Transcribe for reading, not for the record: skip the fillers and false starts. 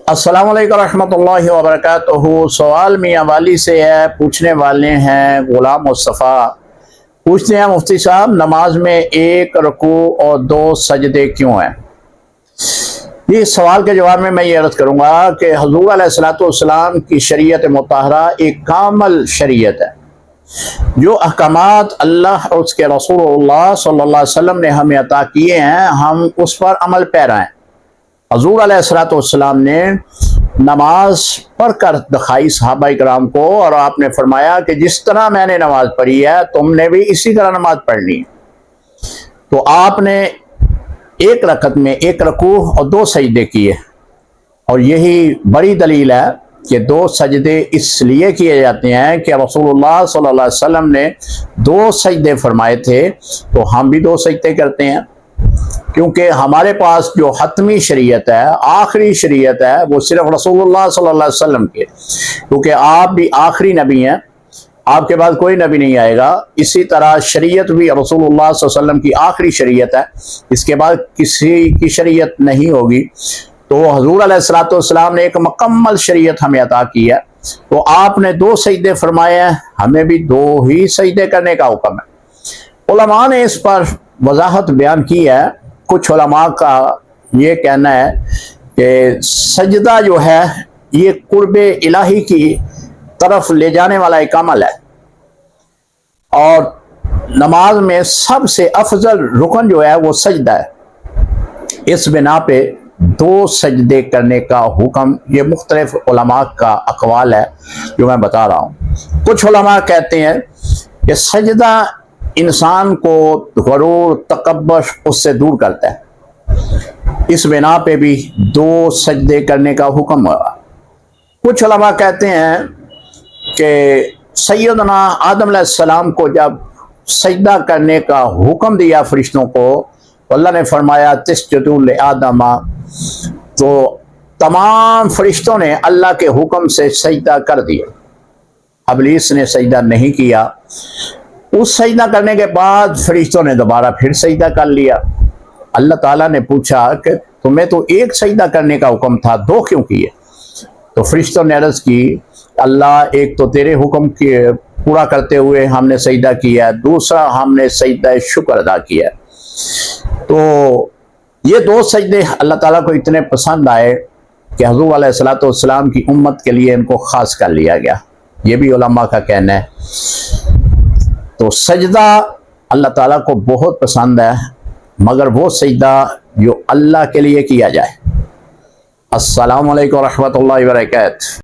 السلام علیکم ورحمۃ اللہ وبرکاتہ۔ سوال میاں والی سے ہے، پوچھنے والے ہیں غلام مصطفیٰ۔ پوچھتے ہیں مفتی صاحب، نماز میں ایک رکوع اور 2 سجدے کیوں ہیں؟ اس سوال کے جواب میں یہ عرض کروں گا کہ حضور علیہ الصلوۃ والسلام کی شریعت مطہرہ ایک کامل شریعت ہے۔ جو احکامات اللہ اور اس کے رسول اللہ صلی اللہ علیہ وسلم نے ہمیں عطا کیے ہیں، ہم اس پر عمل پیرا ہیں۔ حضور علیہ الصلوۃ والسلام نے نماز پڑھ کر دکھائی صحابہ کرام کو، اور آپ نے فرمایا کہ جس طرح میں نے نماز پڑھی ہے تم نے بھی اسی طرح نماز پڑھنی ہے۔ تو آپ نے ایک رکعت میں 1 رکوع اور 2 سجدے کیے، اور یہی بڑی دلیل ہے کہ 2 سجدے اس لیے کیے جاتے ہیں کہ رسول اللہ صلی اللہ علیہ وسلم نے 2 سجدے فرمائے تھے، تو ہم بھی 2 سجدے کرتے ہیں، کیونکہ ہمارے پاس جو حتمی شریعت ہے، آخری شریعت ہے، وہ صرف رسول اللہ صلی اللہ علیہ وسلم کے، کیونکہ آپ بھی آخری نبی ہیں، آپ کے بعد کوئی نبی نہیں آئے گا۔ اسی طرح شریعت بھی رسول اللہ صلی اللہ علیہ وسلم کی آخری شریعت ہے، اس کے بعد کسی کی شریعت نہیں ہوگی۔ تو حضور علیہ الصلوۃ والسلام نے ایک مکمل شریعت ہمیں عطا کی ہے، تو آپ نے 2 سجدے فرمائے ہیں، ہمیں بھی 2 ہی سجدے کرنے کا حکم ہے۔ علماء نے اس پر وضاحت بیان کی ہے۔ کچھ علماء کا یہ کہنا ہے کہ سجدہ جو ہے یہ قرب الہی کی طرف لے جانے والا ایک عمل ہے، اور نماز میں سب سے افضل رکن جو ہے وہ سجدہ ہے۔ اس بنا پہ 2 سجدے کرنے کا حکم، یہ مختلف علماء کا اقوال ہے جو میں بتا رہا ہوں۔ کچھ علماء کہتے ہیں کہ سجدہ انسان کو غرور، تکبر اس سے دور کرتا ہے، اس بنا پہ بھی 2 سجدے کرنے کا حکم ہوا۔ کچھ علماء کہتے ہیں کہ سیدنا آدم علیہ السلام کو جب سجدہ کرنے کا حکم دیا فرشتوں کو، اللہ نے فرمایا تسجدوا لآدم، تو تمام فرشتوں نے اللہ کے حکم سے سجدہ کر دیا، ابلیس نے سجدہ نہیں کیا۔ اس سجدہ کرنے کے بعد فرشتوں نے دوبارہ پھر سجدہ کر لیا۔ اللہ تعالیٰ نے پوچھا کہ تمہیں تو 1 سجدہ کرنے کا حکم تھا، 2 کیوں کیے؟ تو فرشتوں نے عرض کی، اللہ ایک تو تیرے حکم کے پورا کرتے ہوئے ہم نے سجدہ کیا، دوسرا ہم نے سجدہ شکر ادا کیا۔ تو یہ 2 سجدے اللہ تعالیٰ کو اتنے پسند آئے کہ حضور علیہ الصلوۃ والسلام کی امت کے لیے ان کو خاص کر لیا گیا۔ یہ بھی علماء کا کہنا ہے۔ تو سجدہ اللہ تعالیٰ کو بہت پسند ہے، مگر وہ سجدہ جو اللہ کے لیے کیا جائے۔ السلام علیکم ورحمۃ اللہ وبرکاتہ۔